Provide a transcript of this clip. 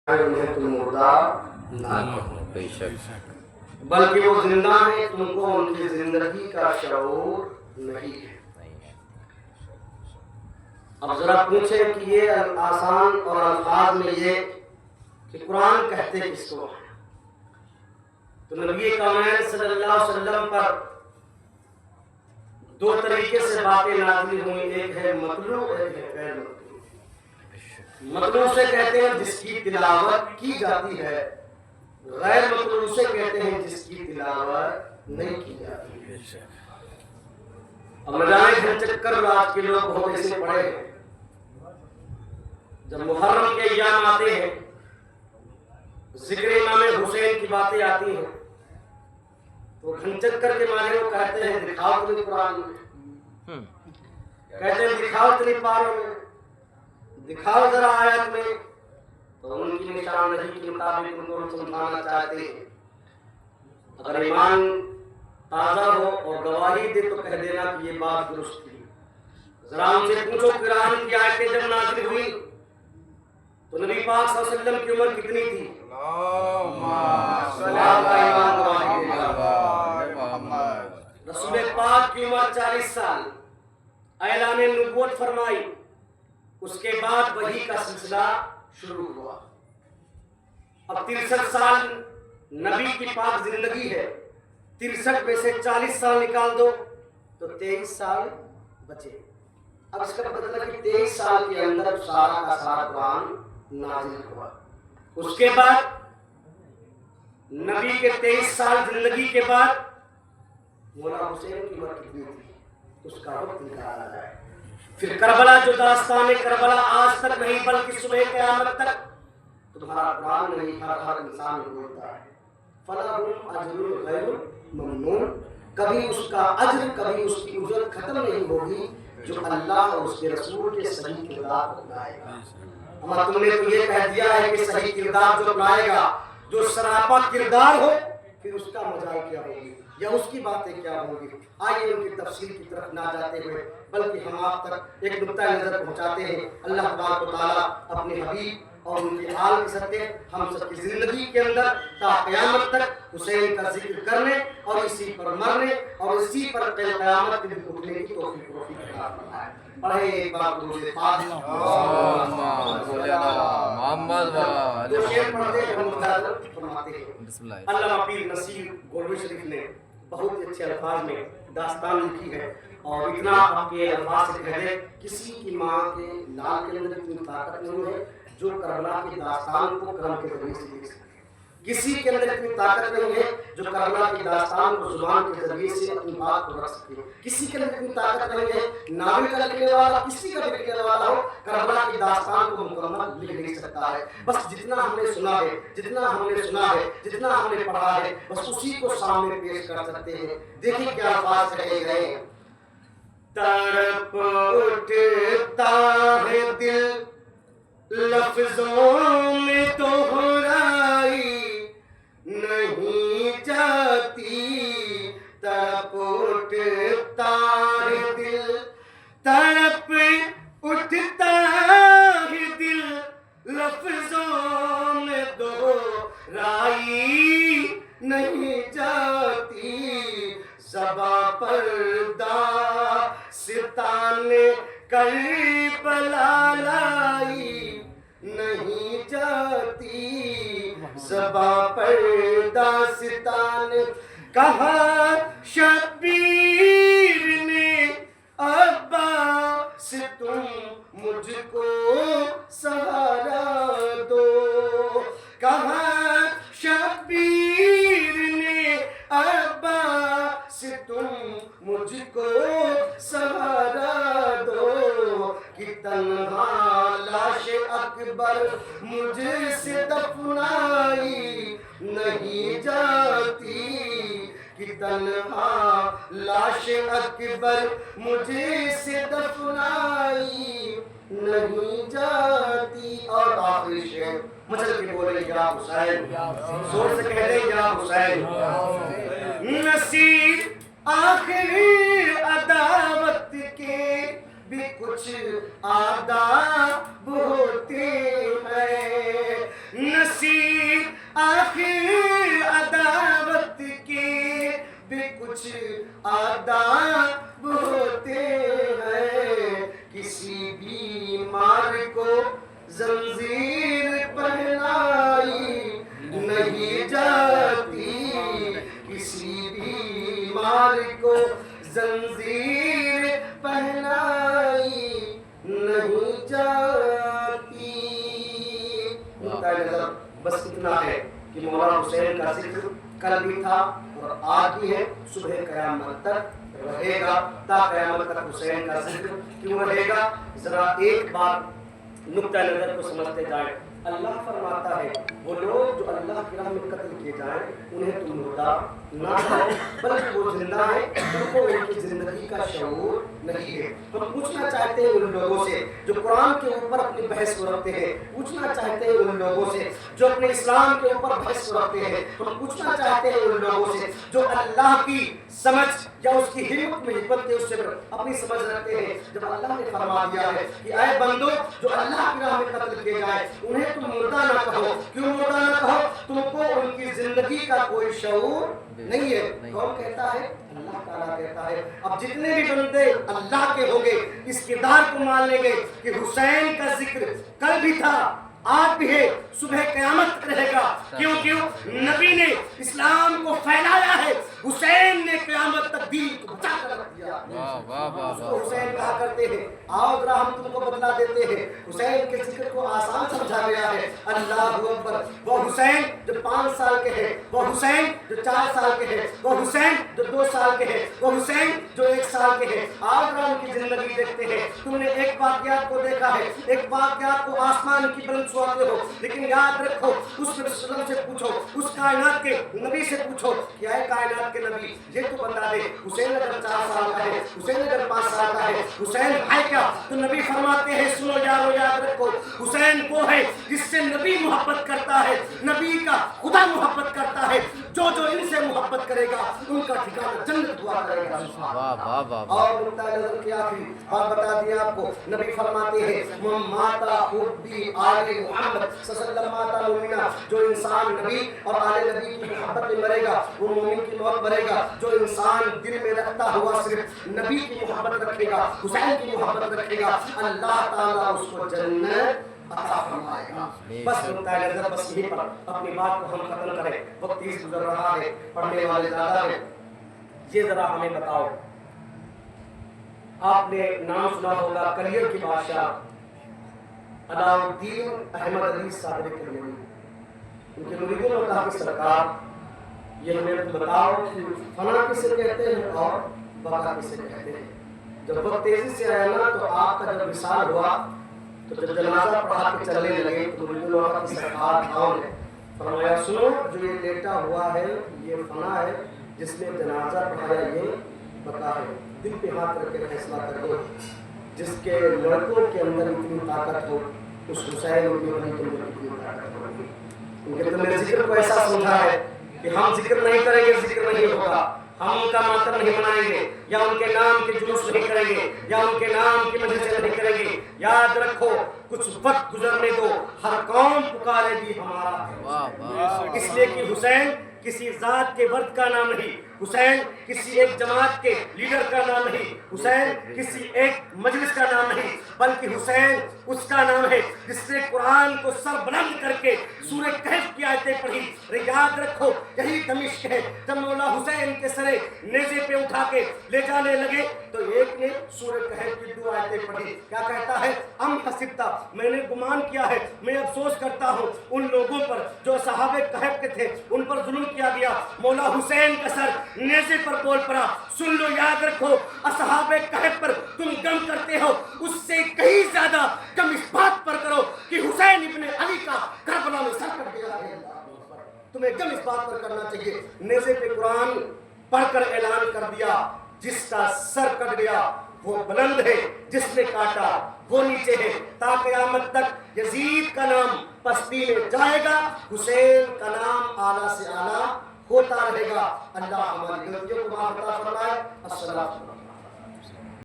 انہیں تم مردہ نہ کہو، بے شک بلکہ وہ زندہ ہیں، تم کو ان کی زندگی کا شعور نہیں ہے۔ اب ذرا پوچھیں کہ یہ آسان اور الفاظ میں یہ کہ قرآن کہتے کس کو ہیں؟ تو نبی کامل صلی اللہ علیہ وسلم پر دو طریقے سے باتیں نازل ہوئی، ایک ہے مطلوع، ایک ہے غیر مطلوع۔ مطلوع سے کہتے ہیں جس کی تلاوت کی جاتی ہے، غیر مطلوع سے کہتے ہیں جس کی تلاوت نہیں کی جاتی ہے۔ اب نہ جانے گھر چکر آج کے لوگ بہت ایسے پڑے ہیں، جب محرم کے ایام آتے ہیں، ذکر امام حسین کی باتیں آتی ہیں، تو گھن چکر کے معنی وہ کہتے ہیں دکھاؤ تمہیں قرآن میں، کہتے ہیں دکھاؤ تمہیں پاروں میں، دکھاؤ ذرا آیت میں، تو ان کی نشاندہی کے مطابق ان کو ہم سمجھانا چاہتے ہیں۔ اگر ایمان تازہ ہو اور گواہی دے تو کہہ دینا کہ یہ بات درست تھی۔ ذرا ان سے پوچھو قرآن کی آیتیں جب نازل ہوئی تو نبی پاک صلی اللہ علیہ وسلم کی عمر کتنی تھی؟ رسول پاک کی عمر 40 سال، اعلان نبوت فرمائی، اس کے بعد وحی کا سلسلہ شروع ہوا۔ اب 63 سال نبی کی پاک زندگی ہے، 63 میں سے 40 سال نکال دو تو 23 سال بچے۔ اب اس کا مطلب ہے کہ 23 سال کے اندر سارا کا سارا قرآن نازل ہوا۔ اس کے بعد نبی کے 23 سال زندگی کے بعد مولا حسین کی عمر کتنی تھی اس کا وقت نکالا جائے۔ پھر کربلا جو داستان کربلا آج تک نہیں بلکہ صبح قیامت تک تمہارا قرآن نہیں، ہر انسان بولتا ہے فَلَهُمْ أَجْرٌ غَيْرُ مَمْنُونٍ، کبھی اس کا اجر، کبھی اس کی اجرت ختم نہیں ہوگی جو اللہ اور اس کے رسول کے صحیح کردار کو اپنائے گا۔ اما تم نے تو یہ کہہ دیا ہے کہ صحیح کردار جو اپنائے گا، جو سراپا کردار ہو، پھر اس کا مجال کیا ہوگی یا اس کی باتیں کیا ہوں گی؟ آئیے ان کی تفصیل کی طرف نہ جاتے ہوئے بلکہ ہم آپ تک ایک نقطہ نظر پہنچاتے ہیں۔ اللہ تبارک و تعالیٰ اپنے حبیب اور ان کے حال کے صدقے ہم سب کی زندگی کے اندر تا قیامت تک حسین کا ذکر کرنے اور اسی پر مرنے اور اسی پر قیامت کے دن اٹھنے کی توفیق عطا فرمائے۔ پڑھیں ایک بار درود پاک محمد دو شعر پڑھتے ہیں، ہم مدارت فرماتے ہیں۔ علامہ پیر نصیر گولوی شریف نے بہت اچھے الفاظ میں داستان لکھی ہے، اور اتنا آپ کے الفاظ سے کہہ دیں، کسی کی ماں کے لال کے اندر اتنی طاقت نہیں ہے جو کربلا کی داستان کو قلم کے ذریعے سے لکھ سکے۔ کسی کے اندر اتنی طاقت نہیں ہے جو کربلا کی داستان کو زبان کے ذریعے سے اپنی بات کو رکھ سکے۔ کسی کے اندر اتنی طاقت نہیں ہے، ناول کا لکھنے والا کسی کا بھی لکھنے والا ہو، کربلا کی داستان کو مکمل لکھ نہیں سکتا ہے۔ بس جتنا ہم نے سنا ہے، جتنا ہم نے پڑھا ہے، بس اسی کو سامنے پیش کر سکتے ہیں۔ دیکھیں کیا الفاظ کہے گئے ہیں۔ تڑپ اٹھتا ہے دل لفظوں میں دہرائی نہیں جاتی، تڑپ اٹھتا ہے دل، تڑپ اٹھتا ہے دل لفظوں میں دہرائی نہیں جاتی، زباں پر داستان کربلا لائی نہیں جاتی، زباں پر داستان کہا شبیر نے عباس تم مجھ کو سہارا دو، کہا شبیر نے عباس تم مجھ کو سہارا دو، کہ تنہا لاش اکبر مجھ سے دفنائی نہیں جاتی، کہ تنہا لاش اکبر مجھ سے دفنائی نہیں جاتی۔ اور آخری شعر مچل کے بولے یا حسین، زور سے کہہ دیں یا حسین۔ نصیر آخری عداوت کے بھی کچھ آداب ہوتے ہیں، آخر عداوت کے بھی کچھ آداب ہوتے ہیں، کسی بیمار کو زنجیر پہنائی نہیں جاتی، کسی بیمار کو زنجیر پہنائی نہیں جاتی۔ بس اتنا ہے کہ مولا حسین کا ذکر کل بھی تھا اور آج بھی ہے، صبح قیامت تک رہے گا، تا قیامت تک حسین کا ذکر کیوں رہے گا؟ ذرا ایک بار نقطہ نظر کو سمجھتے جائیں۔ اللہ فرماتا ہے وہ لوگ جو اللہ کی راہ میں قتل کیے جائیں انہیں تم مردہ نہ کہو، بلکہ وہ زندہ ہیں، ان کو ان کی زندگی کا شعور نہیں ہے۔ ہم پوچھنا چاہتے ہیں ان لوگوں سے جو قرآن کے اوپر اپنی بحث کو رکھتے ہیں، پوچھنا چاہتے ہیں ان لوگوں سے جو اپنے اسلام کے اوپر بحث کو رکھتے ہیں، ہم پوچھنا چاہتے ہیں ان لوگوں سے جو اللہ کی سمجھ یا اس کی حکمت میں حکمت کے اس سے اپنی سمجھ رکھتے ہیں۔ جب اللہ نے فرما دیا ہے کہ اے بندو جو اللہ کی راہ میں قتل کیے جائیں انہیں تم مردہ نہ کہو، کیوں مردہ نہ کہو؟ تم کو ان کی زندگی کا کوئی شعور نہیں ہے۔ کون کہتا ہے؟ اللہ تعالیٰ کہتا ہے۔ اب جتنے بھی بندے اللہ کے ہو گئے اس کردار کو مان لیں گے کہ حسین کا ذکر کل بھی تھا، آج بھی ہے، صبح قیامت رہے گا۔ کیوں کیوں؟ نبی نے اسلام کو پھیلایا ہے، حسین نے قیامت تک دین کو بچا کر رکھ دیا۔ اس کو حسین کہا کرتے ہیں، آؤ ذرا ہم تم کو بدلا دیتے ہیں۔ حسین کے ذکر کو آسان سمجھا گیا ہے، اللہ اکبر۔ وہ حسین جو 5 سال کے ہیں، وہ حسین جو 4 سال کے ہیں، وہ حسین جو 2 سال کے ہیں، وہ حسین جو 1 سال کے ہیں۔ آؤ ذرا ان کی زندگی دیکھتے ہیں۔ تم نے ایک واقعات کو دیکھا ہے، ایک واقعات کو آسمان کی بلند سناتے ہو، لیکن یاد رکھو اس وسلم سے پوچھو، اس کائنات کے نبی سے پوچھو کہ اے کائنات کے نبی یہ تو بتا دے حسین اگر 4 سال کا ہے، حسین اگر 5 سال کا ہے، حسین ہے کیا؟ تو نبی فرماتے ہیں سنو یارو یاد رکھو، حسین وہ ہے جس سے نبی محبت کرتا ہے، نبی کا خدا محبت کرتا ہے، جو جو ان سے محبت کرے گا ان کا ٹھکانہ جنت ہوا کرے گا۔ اور نقطہ نظر کی آخری بات بتا دیا آپ کو، نبی فرماتے ہیں ماتا حبی آل محمد صلی اللہ علیہ وسلم ماتا مومنہ، جو انسان نبی اور آل نبی کی محبت میں مرے گا وہ مومن کی موت مرے گا۔ جو انسان دل میں رکھتا ہوا صرف نبی کی محبت رکھے گا، حسین کی محبت رکھے گا، اللہ تعالیٰ اس کو جنت عطا فرمائے گا۔ بس نقطہ نظر بس یہیں پر اپنی بات کو ہم ختم کریں، وقت تیز گزر رہا ہے، پڑھنے والے زیادہ ہیں۔ یہ ذرا ہمیں بتاؤ، آپ نے نام سنا ہوگا کلیر کی بادشاہ علاؤالدین احمد علی صادق کلیری، ان کے مریدوں نے کہا کہ سرکار یہ ہمیں بتاؤ کہ فنا کسے کہتے ہیں اور بقا کسے کہتے ہیں۔ جب وقت تیزی سے آیا نا تو آپ کا جب وصال ہوا تو جب جنازہ پڑھا کے چلنے لگے تو مریدوں نے کہا کہ سرکار کون ہے؟ فرمایا سنو جو یہ لیٹا ہوا ہے یہ فنا ہے، جس نے جنازہ پڑھایا یہ بقا ہے۔ دل پہ ہاتھ رکھ کے فیصلہ کر دو، جس کے لڑکوں کے اندر اتنی طاقت ہو اس حسین کے اندر کتنی طاقت ہوگی۔ کیونکہ تم نے ذکر کو ایسا سمجھا ہے کہ ہم ذکر نہیں کریں گے ذکر نہیں ہوگا، ہم ان کا ماتم نہیں منائیں گے یا ان کے نام کے جلوس نہیں کریں گے یا ان کے نام کی مجلسیں نہیں کریں گے۔ یاد رکھو کچھ وقت گزرنے دو، ہر قوم پکارے گی ہمارا، اس لیے کہ حسین کسی ذات کے ورد کا نام نہیں، حسین کسی ایک جماعت کے لیڈر کا نام نہیں، حسین کسی ایک مجلس کا نام نہیں، بلکہ حسین اس کا نام ہے جس نے قرآن کو سر بلند کر کے سورہ کہف کی آیتیں پڑھی۔ یاد رکھو یہی دمشق ہے، جب مولا حسین کے سرے نیزے پہ اٹھا کے لے جانے لگے تو ایک نے سورہ کہف کی 2 آیتیں پڑھی، کیا کہتا ہے؟ ام حسبتا، میں نے گمان کیا ہے، میں افسوس کرتا ہوں ان لوگوں پر جو صحابہ کہف کے تھے، ان پر ظلم کیا گیا، مولا حسین کا سر نیزے پر بول پڑا۔ سن لو یاد رکھو اصحاب کہف پر تم غم کرتے ہو، اس سے کہیں زیادہ غم اس بات پر کرو کہ حسین ابن علی کا کربلا میں سر کٹ گیا ہے۔ تمہیں غم اس بات پر کرنا چاہیے۔ نیزے پہ قرآن پڑھ کر اعلان کر دیا جس کا سر کٹ گیا وہ بلند ہے، جس نے کاٹا وہ نیچے ہے، تا قیامت تک یزید کا نام پستی میں جائے گا، حسین کا نام اعلیٰ سے اعلیٰ ہوتا رہے گا۔ اللہ ہماری غلطیوں کو معاف فرمائے۔ السلام علیکم۔